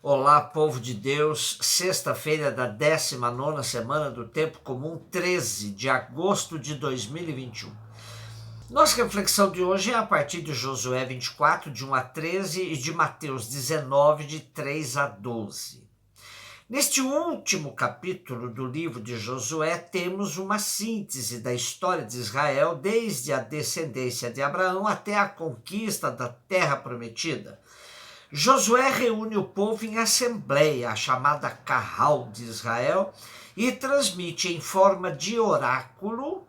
Olá, povo de Deus, sexta-feira da 19ª semana do Tempo Comum, 13 de agosto de 2021. Nossa reflexão de hoje é a partir de Josué 24, de 1 a 13 e de Mateus 19, de 3 a 12. Neste último capítulo do livro de Josué, temos uma síntese da história de Israel desde a descendência de Abraão até a conquista da terra prometida. Josué reúne o povo em assembleia, a chamada Carral de Israel, e transmite em forma de oráculo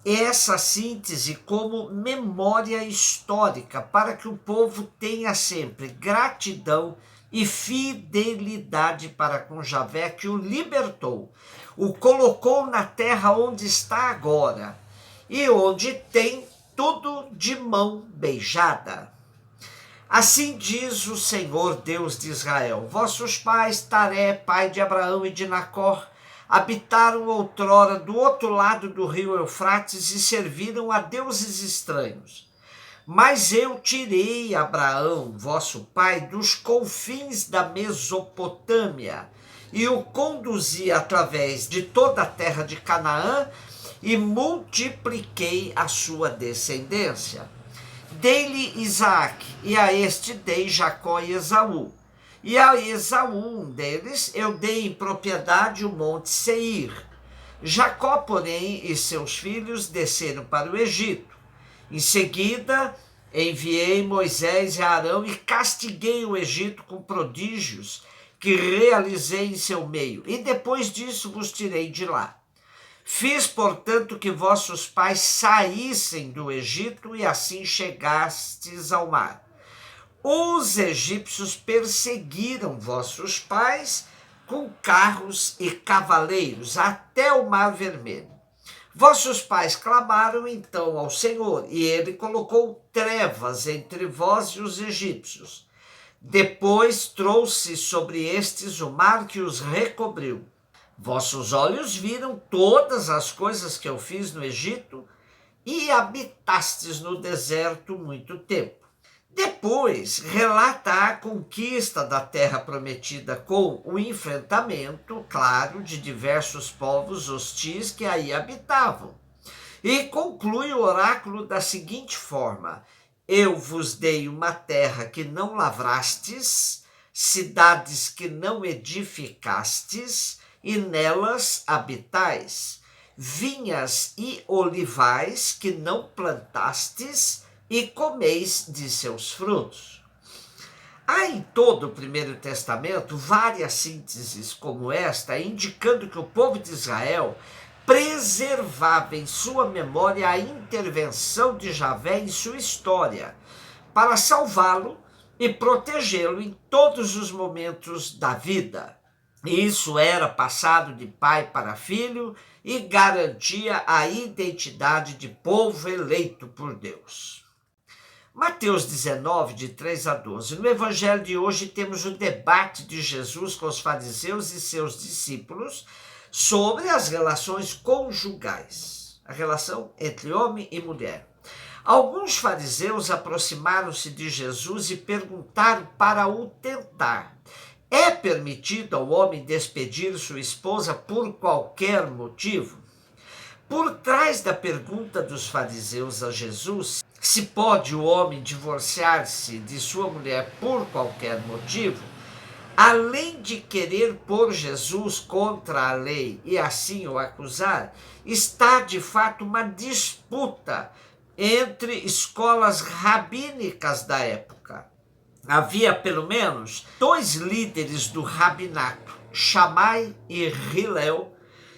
essa síntese como memória histórica, para que o povo tenha sempre gratidão e fidelidade para com Javé, que o libertou, o colocou na terra onde está agora e onde tem tudo de mão beijada. Assim diz o Senhor Deus de Israel: vossos pais, Taré, pai de Abraão e de Nacor, habitaram outrora do outro lado do rio Eufrates e serviram a deuses estranhos. Mas eu tirei Abraão, vosso pai, dos confins da Mesopotâmia e o conduzi através de toda a terra de Canaã e multipliquei a sua descendência. Dei-lhe Isaac, e a este dei Jacó e Esaú. E a Esaú, um deles, eu dei em propriedade o monte Seir. Jacó, porém, e seus filhos desceram para o Egito. Em seguida, enviei Moisés e Arão e castiguei o Egito com prodígios que realizei em seu meio. E depois disso vos tirei de lá. Fiz, portanto, que vossos pais saíssem do Egito e assim chegastes ao mar. Os egípcios perseguiram vossos pais com carros e cavaleiros até o Mar Vermelho. Vossos pais clamaram então ao Senhor, e ele colocou trevas entre vós e os egípcios. Depois trouxe sobre estes o mar que os recobriu. Vossos olhos viram todas as coisas que eu fiz no Egito e habitastes no deserto muito tempo. Depois relata a conquista da terra prometida com o enfrentamento, claro, de diversos povos hostis que aí habitavam. E conclui o oráculo da seguinte forma: eu vos dei uma terra que não lavrastes, cidades que não edificastes, e nelas habitais, vinhas e olivais que não plantastes, e comeis de seus frutos. Há em todo o Primeiro Testamento várias sínteses como esta, indicando que o povo de Israel preservava em sua memória a intervenção de Javé em sua história, para salvá-lo e protegê-lo em todos os momentos da vida. Isso era passado de pai para filho e garantia a identidade de povo eleito por Deus. Mateus 19, de 3 a 12. No evangelho de hoje temos o debate de Jesus com os fariseus e seus discípulos sobre as relações conjugais, a relação entre homem e mulher. Alguns fariseus aproximaram-se de Jesus e perguntaram para o tentar: é permitido ao homem despedir sua esposa por qualquer motivo? Por trás da pergunta dos fariseus a Jesus, se pode o homem divorciar-se de sua mulher por qualquer motivo, além de querer pôr Jesus contra a lei e assim o acusar, está de fato uma disputa entre escolas rabínicas da época. Havia pelo menos dois líderes do rabinato, Shammai e Hillel,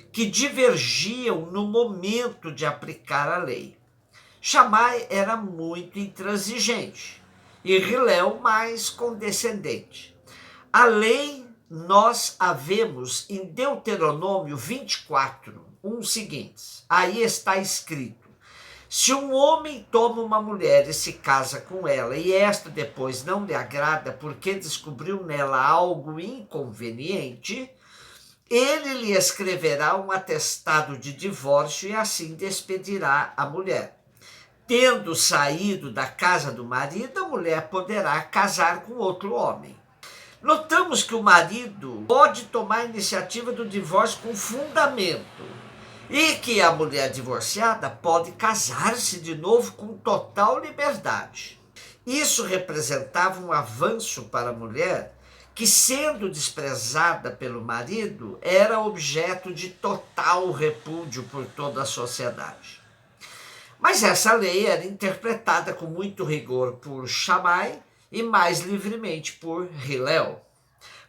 que divergiam no momento de aplicar a lei. Shammai era muito intransigente e Hillel mais condescendente. A lei nós a vemos em Deuteronômio 24, seguintes. Aí está escrito: se um homem toma uma mulher e se casa com ela, e esta depois não lhe agrada porque descobriu nela algo inconveniente, ele lhe escreverá um atestado de divórcio e assim despedirá a mulher. Tendo saído da casa do marido, a mulher poderá casar com outro homem. Notamos que o marido pode tomar a iniciativa do divórcio com fundamento e que a mulher divorciada pode casar-se de novo com total liberdade. Isso representava um avanço para a mulher que, sendo desprezada pelo marido, era objeto de total repúdio por toda a sociedade. Mas essa lei era interpretada com muito rigor por Shammai e mais livremente por Hillel.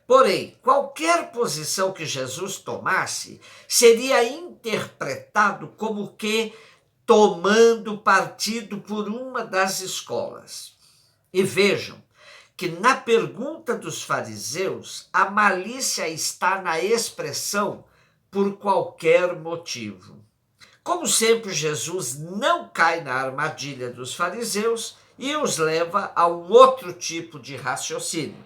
Porém, qualquer posição que Jesus tomasse seria interpretado como que tomando partido por uma das escolas. E vejam que na pergunta dos fariseus, a malícia está na expressão por qualquer motivo. Como sempre, Jesus não cai na armadilha dos fariseus e os leva a um outro tipo de raciocínio.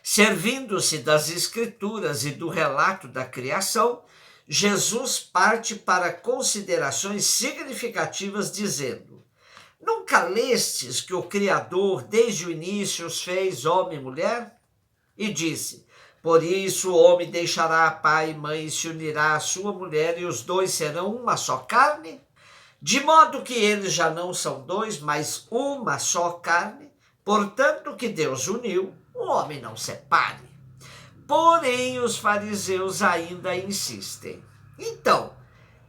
Servindo-se das Escrituras e do relato da criação, Jesus parte para considerações significativas, dizendo: nunca lestes que o Criador desde o início os fez homem e mulher? E disse: por isso o homem deixará pai e mãe e se unirá à sua mulher, e os dois serão uma só carne? De modo que eles já não são dois, mas uma só carne. Portanto, o que Deus uniu, o homem não separe. Porém, os fariseus ainda insistem. Então,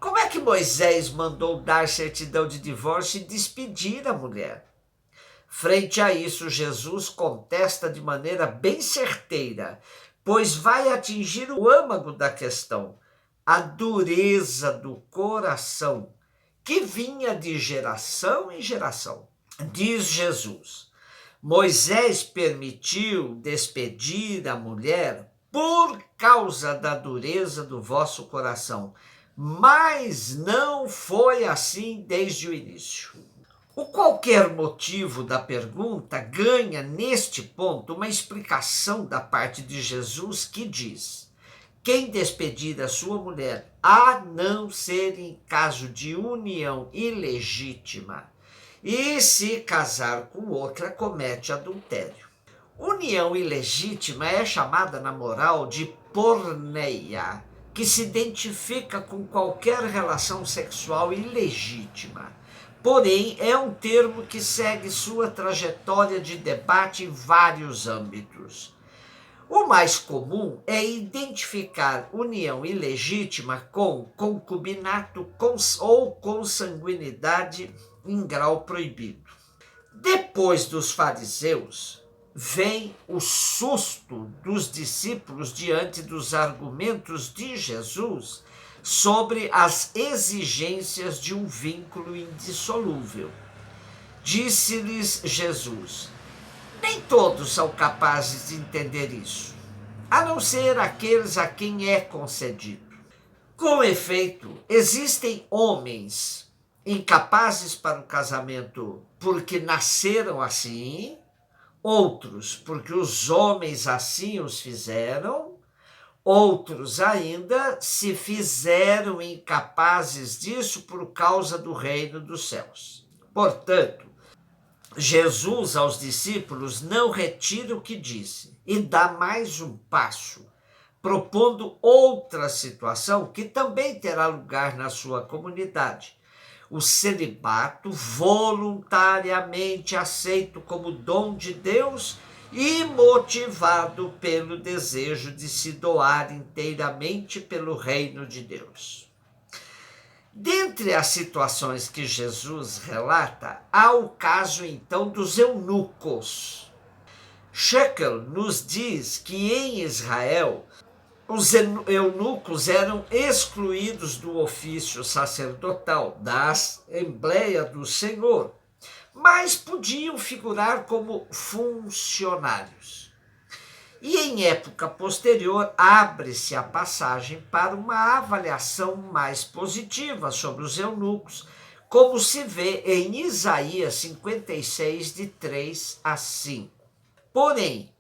como é que Moisés mandou dar certidão de divórcio e despedir a mulher? Frente a isso, Jesus contesta de maneira bem certeira, pois vai atingir o âmago da questão, a dureza do coração, que vinha de geração em geração. Diz Jesus: Moisés permitiu despedir a mulher por causa da dureza do vosso coração, mas não foi assim desde o início. O qualquer motivo da pergunta ganha neste ponto uma explicação da parte de Jesus que diz: quem despedir a sua mulher, a não ser em caso de união ilegítima, e se casar com outra, comete adultério. União ilegítima é chamada na moral de porneia, que se identifica com qualquer relação sexual ilegítima. Porém, é um termo que segue sua trajetória de debate em vários âmbitos. O mais comum é identificar união ilegítima com concubinato ou consanguinidade em grau proibido. Depois dos fariseus, vem o susto dos discípulos diante dos argumentos de Jesus sobre as exigências de um vínculo indissolúvel. Disse-lhes Jesus: nem todos são capazes de entender isso, a não ser aqueles a quem é concedido. Com efeito, existem homens incapazes para o casamento porque nasceram assim, outros porque os homens assim os fizeram, outros ainda se fizeram incapazes disso por causa do reino dos céus. Portanto, Jesus aos discípulos não retira o que disse e dá mais um passo, propondo outra situação que também terá lugar na sua comunidade: o celibato voluntariamente aceito como dom de Deus e motivado pelo desejo de se doar inteiramente pelo reino de Deus. Dentre as situações que Jesus relata, há o caso então dos eunucos. Shekel nos diz que em Israel os eunucos eram excluídos do ofício sacerdotal, da Assembleia do Senhor, mas podiam figurar como funcionários. E em época posterior, abre-se a passagem para uma avaliação mais positiva sobre os eunucos, como se vê em Isaías 56, de 3 a 5. Porém,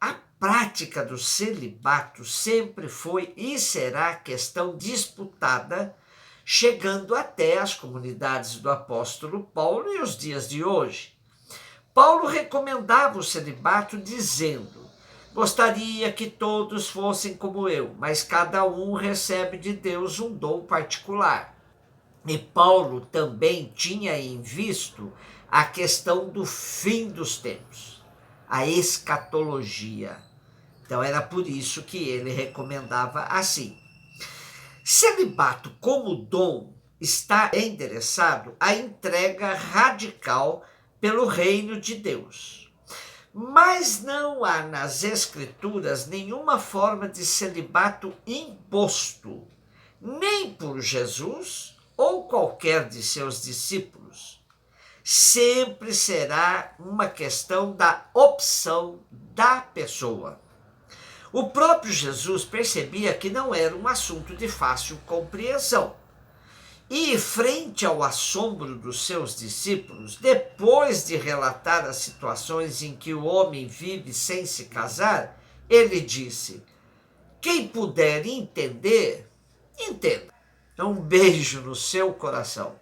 a prática do celibato sempre foi e será questão disputada, chegando até as comunidades do apóstolo Paulo e os dias de hoje. Paulo recomendava o celibato dizendo: Gostaria que todos fossem como eu, mas cada um recebe de Deus um dom particular. E Paulo também tinha em visto a questão do fim dos tempos, a escatologia. Então era por isso que ele recomendava assim. Celibato como dom está endereçado à entrega radical pelo reino de Deus. Mas não há nas Escrituras nenhuma forma de celibato imposto, nem por Jesus ou qualquer de seus discípulos. Sempre será uma questão da opção da pessoa. O próprio Jesus percebia que não era um assunto de fácil compreensão. E, frente ao assombro dos seus discípulos, depois de relatar as situações em que o homem vive sem se casar, ele disse: quem puder entender, entenda. Um beijo no seu coração.